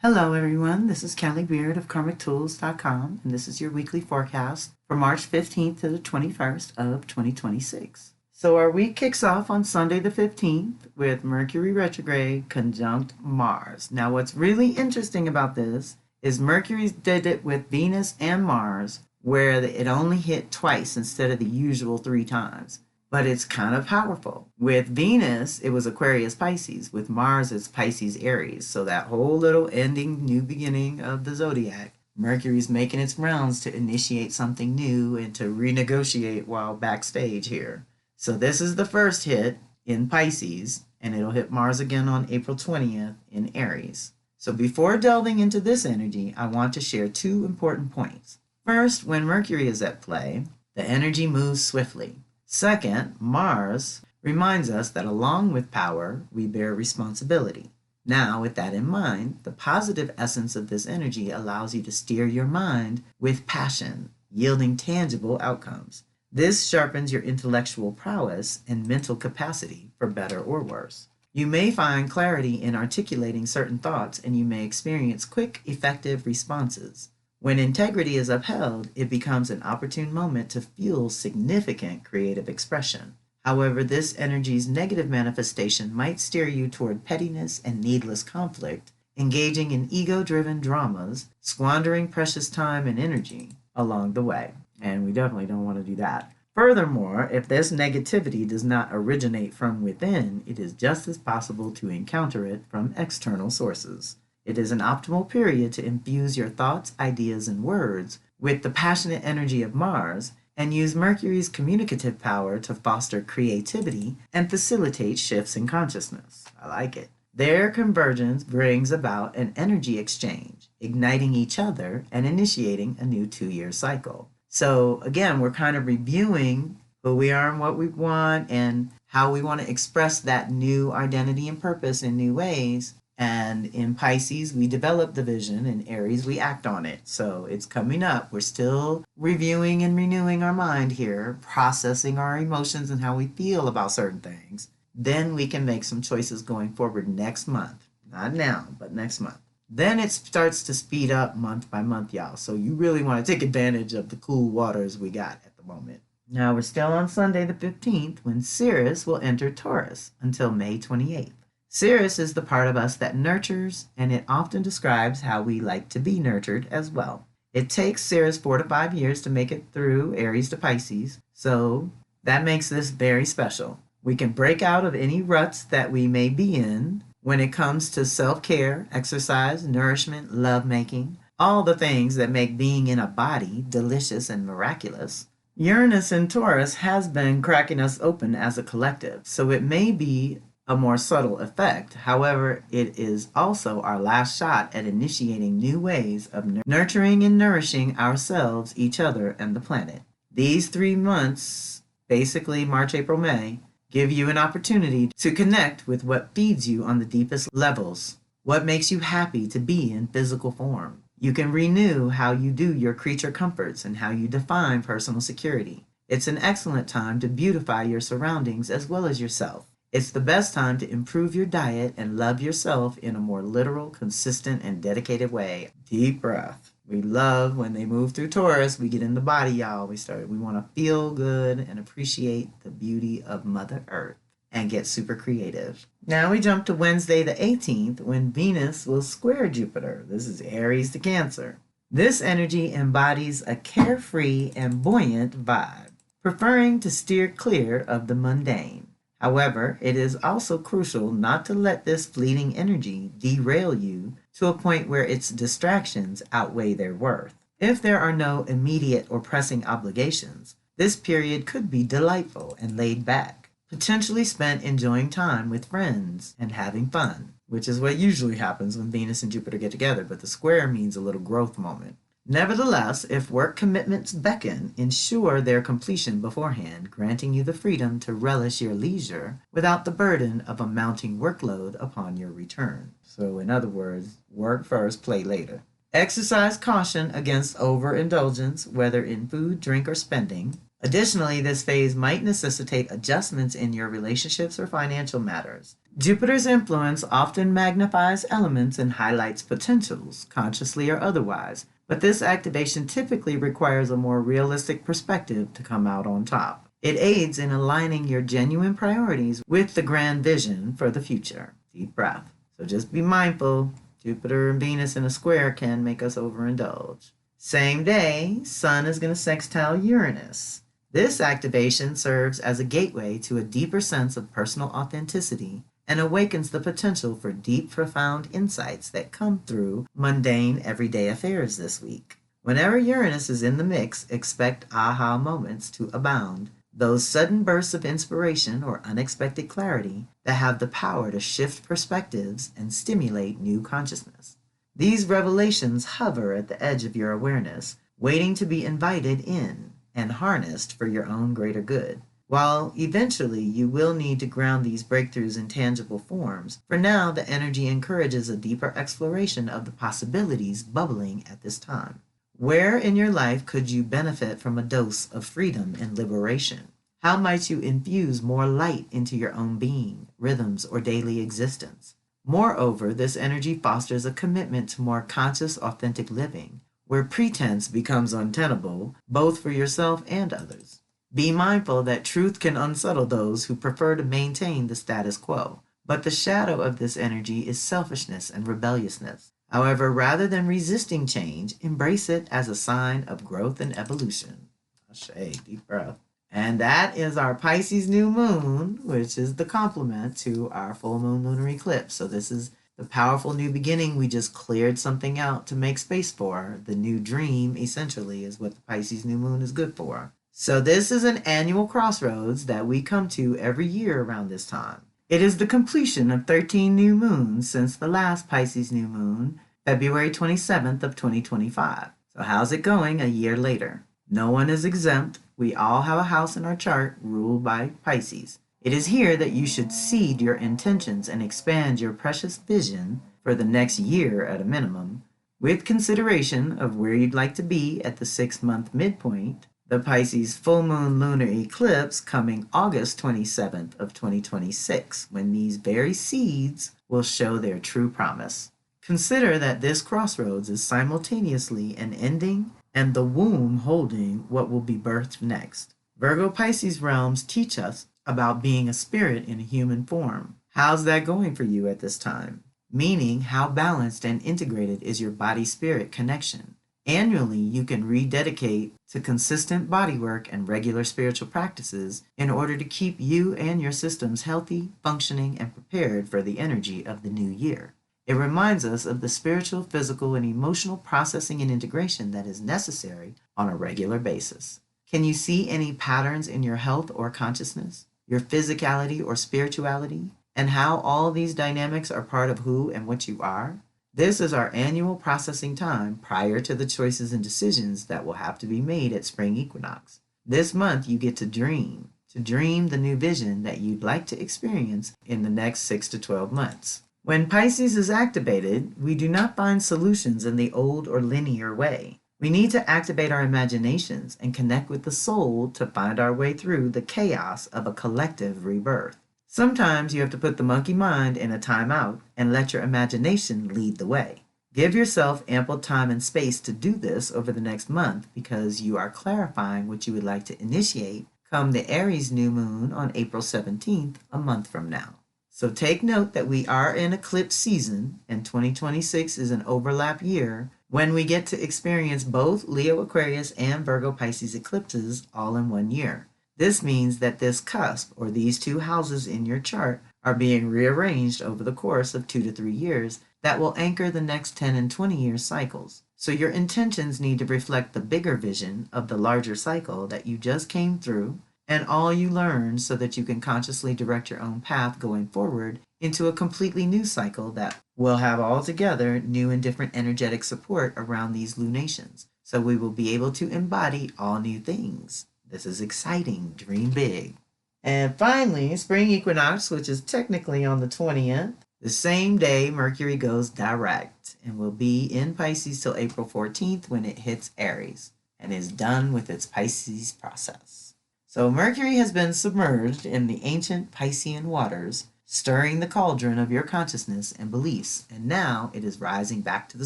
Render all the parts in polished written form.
Hello everyone, this is Kelly Beard of KarmicTools.com, and this is your weekly forecast for March 15th to the 21st of 2026. So our week kicks off on Sunday the 15th with Mercury retrograde conjunct Mars. Now what's really interesting about this is Mercury did it with Venus and Mars, where it only hit twice instead of the usual 3 times. But it's kind of powerful. With Venus, it was Aquarius Pisces. With Mars, it's Pisces Aries. So that whole little ending, new beginning of the zodiac, Mercury's making its rounds to initiate something new and to renegotiate while backstage here. So this is the first hit in Pisces, and it'll hit Mars again on April 20th in Aries. So before delving into this energy, I want to share 2 important points. First, when Mercury is at play, the energy moves swiftly. Second, Mars reminds us that along with power, we bear responsibility. Now, with that in mind, the positive essence of this energy allows you to steer your mind with passion, yielding tangible outcomes. This sharpens your intellectual prowess and mental capacity, for better or worse. You may find clarity in articulating certain thoughts, and you may experience quick, effective responses. When integrity is upheld, it becomes an opportune moment to fuel significant creative expression. However, this energy's negative manifestation might steer you toward pettiness and needless conflict, engaging in ego-driven dramas, squandering precious time and energy along the way. And we definitely don't want to do that. Furthermore, if this negativity does not originate from within, it is just as possible to encounter it from external sources. It is an optimal period to infuse your thoughts, ideas, and words with the passionate energy of Mars and use Mercury's communicative power to foster creativity and facilitate shifts in consciousness. I like it. Their convergence brings about an energy exchange, igniting each other and initiating a new 2-year cycle. So again, we're kind of reviewing who we are and what we want and how we want to express that new identity and purpose in new ways. And in Pisces, we develop the vision. In Aries, we act on it. So it's coming up. We're still reviewing and renewing our mind here, processing our emotions and how we feel about certain things. Then we can make some choices going forward next month. Not now, but next month. Then it starts to speed up month by month, y'all. So you really want to take advantage of the cool waters we got at the moment. Now we're still on Sunday the 15th when Ceres will enter Taurus until May 28th. Ceres is the part of us that nurtures, and it often describes how we like to be nurtured as well. It takes Ceres 4 to 5 years to make it through Aries to Pisces, so that makes this very special. We can break out of any ruts that we may be in when it comes to self-care, exercise, nourishment, lovemaking, all the things that make being in a body delicious and miraculous. Uranus in Taurus has been cracking us open as a collective, so it may be a more subtle effect. However, it is also our last shot at initiating new ways of nurturing and nourishing ourselves, each other, and the planet. These 3 months, basically March, April, May, give you an opportunity to connect with what feeds you on the deepest levels, what makes you happy to be in physical form. You can renew how you do your creature comforts and how you define personal security. It's an excellent time to beautify your surroundings as well as yourself. It's the best time to improve your diet and love yourself in a more literal, consistent, and dedicated way. Deep breath. We love when they move through Taurus, we get in the body, y'all. We want to feel good and appreciate the beauty of Mother Earth and get super creative. Now we jump to Wednesday the 18th when Venus will square Jupiter. This is Aries to Cancer. This energy embodies a carefree and buoyant vibe, preferring to steer clear of the mundane. However, it is also crucial not to let this fleeting energy derail you to a point where its distractions outweigh their worth. If there are no immediate or pressing obligations, this period could be delightful and laid back, potentially spent enjoying time with friends and having fun, which is what usually happens when Venus and Jupiter get together, but the square means a little growth moment. Nevertheless, if work commitments beckon, ensure their completion beforehand, granting you the freedom to relish your leisure without the burden of a mounting workload upon your return. So in other words, work first, play later. Exercise caution against overindulgence, whether in food, drink, or spending. Additionally, this phase might necessitate adjustments in your relationships or financial matters. Jupiter's influence often magnifies elements and highlights potentials, consciously or otherwise, but this activation typically requires a more realistic perspective to come out on top. It aids in aligning your genuine priorities with the grand vision for the future. Deep breath. So just be mindful. Jupiter and Venus in a square can make us overindulge. Same day, Sun is going to sextile Uranus. This activation serves as a gateway to a deeper sense of personal authenticity and awakens the potential for deep, profound insights that come through mundane, everyday affairs this week. Whenever Uranus is in the mix, expect aha moments to abound, those sudden bursts of inspiration or unexpected clarity that have the power to shift perspectives and stimulate new consciousness. These revelations hover at the edge of your awareness, waiting to be invited in and harnessed for your own greater good. While eventually you will need to ground these breakthroughs in tangible forms, for now the energy encourages a deeper exploration of the possibilities bubbling at this time. Where in your life could you benefit from a dose of freedom and liberation? How might you infuse more light into your own being, rhythms, or daily existence? Moreover, this energy fosters a commitment to more conscious, authentic living, where pretense becomes untenable, both for yourself and others. Be mindful that truth can unsettle those who prefer to maintain the status quo, but the shadow of this energy is selfishness and rebelliousness. However, rather than resisting change, embrace it as a sign of growth and evolution. Ashe, deep breath. And that is our Pisces new moon, which is the complement to our full moon lunar eclipse. So this is the powerful new beginning. We just cleared something out to make space for. The new dream, essentially, is what the Pisces new moon is good for. So this is an annual crossroads that we come to every year around this time. It is the completion of 13 new moons since the last Pisces new moon, February 27th of 2025. So how's it going a year later? No one is exempt. We all have a house in our chart ruled by Pisces. It is here that you should seed your intentions and expand your precious vision for the next year at a minimum, with consideration of where you'd like to be at the 6-month midpoint. The Pisces full moon lunar eclipse coming August 27th of 2026, when these very seeds will show their true promise. Consider that this crossroads is simultaneously an ending and the womb holding what will be birthed next. Virgo Pisces realms teach us about being a spirit in a human form. How's that going for you at this time? Meaning, how balanced and integrated is your body-spirit connection? Annually, you can rededicate to consistent bodywork and regular spiritual practices in order to keep you and your systems healthy, functioning, and prepared for the energy of the new year. It reminds us of the spiritual, physical, and emotional processing and integration that is necessary on a regular basis. Can you see any patterns in your health or consciousness, your physicality or spirituality, and how all these dynamics are part of who and what you are? This is our annual processing time prior to the choices and decisions that will have to be made at spring equinox. This month you get to dream the new vision that you'd like to experience in the next 6 to 12 months. When Pisces is activated, we do not find solutions in the old or linear way. We need to activate our imaginations and connect with the soul to find our way through the chaos of a collective rebirth. Sometimes you have to put the monkey mind in a timeout and let your imagination lead the way. Give yourself ample time and space to do this over the next month because you are clarifying what you would like to initiate come the Aries new moon on April 17th, a month from now. So take note that we are in eclipse season and 2026 is an overlap year when we get to experience both Leo Aquarius and Virgo Pisces eclipses all in one year. This means that this cusp, or these two houses in your chart, are being rearranged over the course of 2 to 3 years that will anchor the next 10 and 20-year cycles. So your intentions need to reflect the bigger vision of the larger cycle that you just came through and all you learned so that you can consciously direct your own path going forward into a completely new cycle that will have altogether new and different energetic support around these lunations. So we will be able to embody all new things. This is exciting. Dream big. And finally, spring equinox, which is technically on the 20th, the same day Mercury goes direct and will be in Pisces till April 14th when it hits Aries and is done with its Pisces process. So Mercury has been submerged in the ancient Piscean waters stirring the cauldron of your consciousness and beliefs, and now it is rising back to the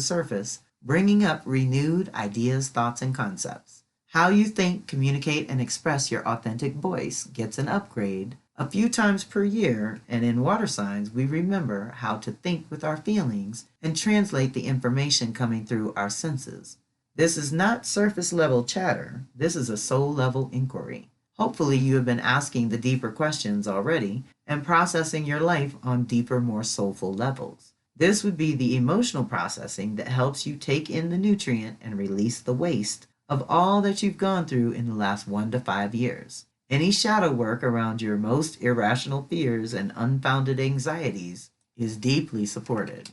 surface, bringing up renewed ideas, thoughts, and concepts. How you think, communicate, and express your authentic voice gets an upgrade a few times per year, and in water signs, we remember how to think with our feelings and translate the information coming through our senses. This is not surface level chatter, this is a soul level inquiry. Hopefully, you have been asking the deeper questions already and processing your life on deeper, more soulful levels. This would be the emotional processing that helps you take in the nutrient and release the waste of all that you've gone through in the last 1 to 5 years. Any shadow work around your most irrational fears and unfounded anxieties is deeply supported.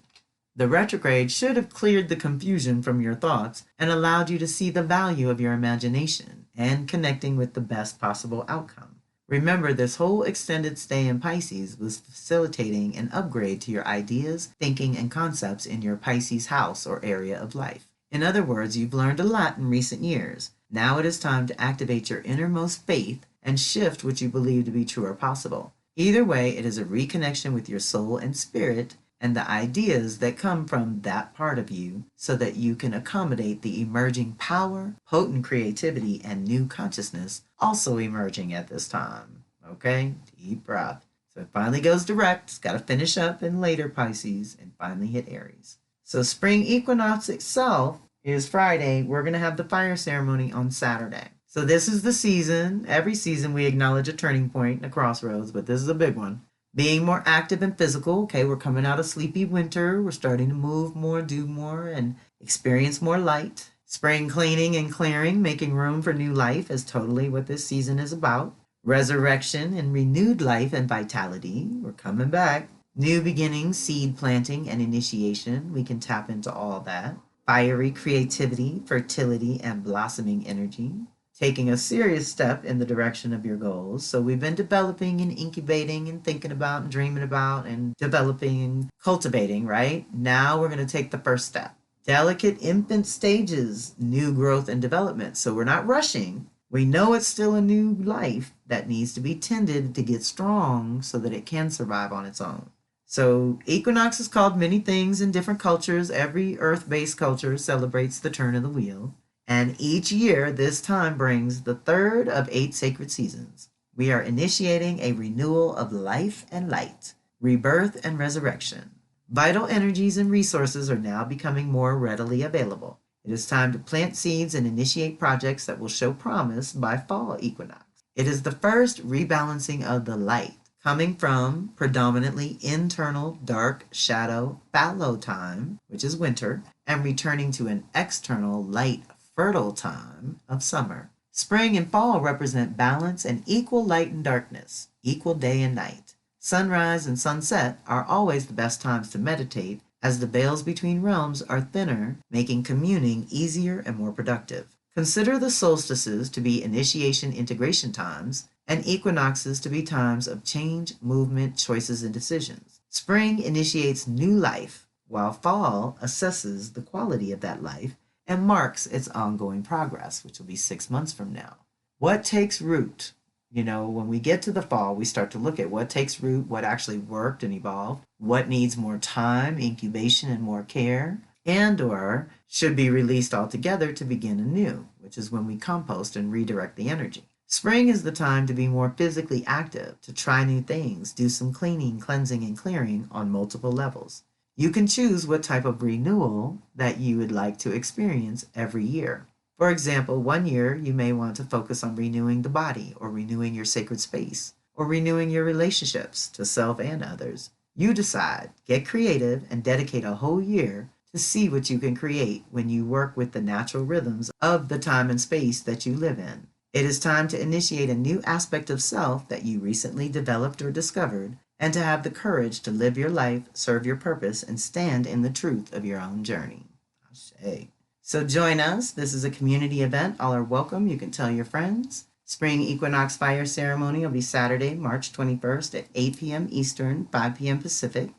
The retrograde should have cleared the confusion from your thoughts and allowed you to see the value of your imagination and connecting with the best possible outcome. Remember, this whole extended stay in Pisces was facilitating an upgrade to your ideas, thinking, and concepts in your Pisces house or area of life. In other words, you've learned a lot in recent years. Now it is time to activate your innermost faith and shift what you believe to be true or possible. Either way, it is a reconnection with your soul and spirit and the ideas that come from that part of you so that you can accommodate the emerging power, potent creativity, and new consciousness also emerging at this time. Okay? Deep breath. So it finally goes direct. It's got to finish up in later Pisces and finally hit Aries. So spring equinox itself is Friday. We're going to have the fire ceremony on Saturday. So this is the season. Every season we acknowledge a turning point and a crossroads, but this is a big one. Being more active and physical. Okay, we're coming out of sleepy winter. We're starting to move more, do more, and experience more light. Spring cleaning and clearing, making room for new life is totally what this season is about. Resurrection and renewed life and vitality. We're coming back. New beginnings, seed planting, and initiation. We can tap into all that. Fiery creativity, fertility, and blossoming energy. Taking a serious step in the direction of your goals. So we've been developing and incubating and thinking about and dreaming about and developing and cultivating, right? Now we're going to take the first step. Delicate infant stages, new growth and development. So we're not rushing. We know it's still a new life that needs to be tended to get strong so that it can survive on its own. So equinox is called many things in different cultures. Every earth-based culture celebrates the turn of the wheel. And each year, this time brings the third of 8 sacred seasons. We are initiating a renewal of life and light, rebirth and resurrection. Vital energies and resources are now becoming more readily available. It is time to plant seeds and initiate projects that will show promise by fall equinox. It is the first rebalancing of the light, coming from predominantly internal dark shadow fallow time, which is winter, and returning to an external light fertile time of summer. Spring and fall represent balance and equal light and darkness, equal day and night. Sunrise and sunset are always the best times to meditate, as the veils between realms are thinner, making communing easier and more productive. Consider the solstices to be initiation integration times, and equinoxes to be times of change, movement, choices, and decisions. Spring initiates new life, while fall assesses the quality of that life and marks its ongoing progress, which will be 6 months from now. What takes root? When we get to the fall, we start to look at what takes root, what actually worked and evolved, what needs more time, incubation, and more care, and or should be released altogether to begin anew, which is when we compost and redirect the energy. Spring is the time to be more physically active, to try new things, do some cleaning, cleansing, and clearing on multiple levels. You can choose what type of renewal that you would like to experience every year. For example, 1 year you may want to focus on renewing the body or renewing your sacred space or renewing your relationships to self and others. You decide, get creative, and dedicate a whole year to see what you can create when you work with the natural rhythms of the time and space that you live in. It is time to initiate a new aspect of self that you recently developed or discovered, and to have the courage to live your life, serve your purpose, and stand in the truth of your own journey. Ashe. So join us. This is a community event. All are welcome. You can tell your friends. Spring Equinox Fire Ceremony will be Saturday, March 21st at 8 p.m. Eastern, 5 p.m. Pacific.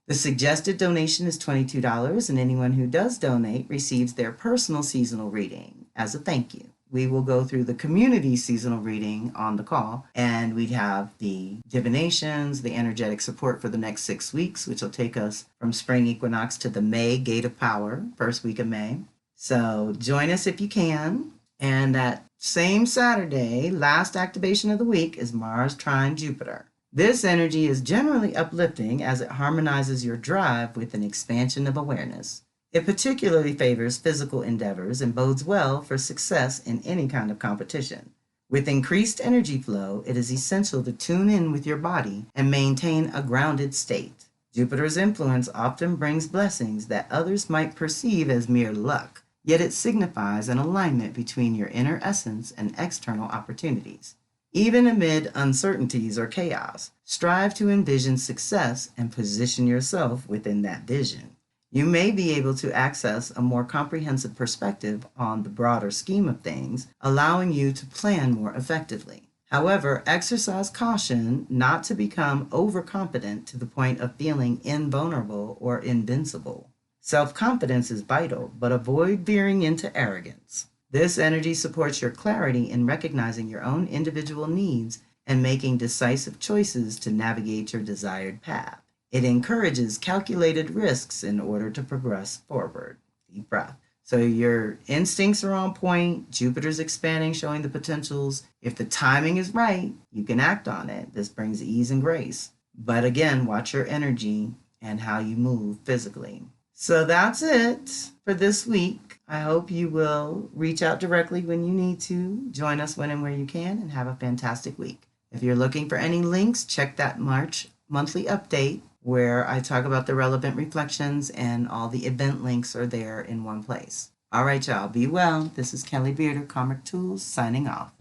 The suggested donation is $22, and anyone who does donate receives their personal seasonal reading as a thank you. we will go through the community seasonal reading on the call, and we'd have the divinations, the energetic support for the next 6 weeks, which will take us from spring equinox to the May gate of power, first week of May. So join us if you can. And that same Saturday, last activation of the week, is Mars trine Jupiter. This energy is generally uplifting as it harmonizes your drive with an expansion of awareness. It particularly favors physical endeavors and bodes well for success in any kind of competition. With increased energy flow, it is essential to tune in with your body and maintain a grounded state. Jupiter's influence often brings blessings that others might perceive as mere luck, yet it signifies an alignment between your inner essence and external opportunities. Even amid uncertainties or chaos, strive to envision success and position yourself within that vision. You may be able to access a more comprehensive perspective on the broader scheme of things, allowing you to plan more effectively. However, exercise caution not to become overconfident to the point of feeling invulnerable or invincible. Self-confidence is vital, but avoid veering into arrogance. This energy supports your clarity in recognizing your own individual needs and making decisive choices to navigate your desired path. It encourages calculated risks in order to progress forward. Deep breath. So your instincts are on point. Jupiter's expanding, showing the potentials. If the timing is right, you can act on it. This brings ease and grace. But again, watch your energy and how you move physically. So that's it for this week. I hope you will reach out directly when you need to. Join us when and where you can, and have a fantastic week. If you're looking for any links, check that March monthly update where I talk about the relevant reflections, and all the event links are there in one place. All right, y'all. Be well. This is Kelly Beard of Karmic Tools signing off.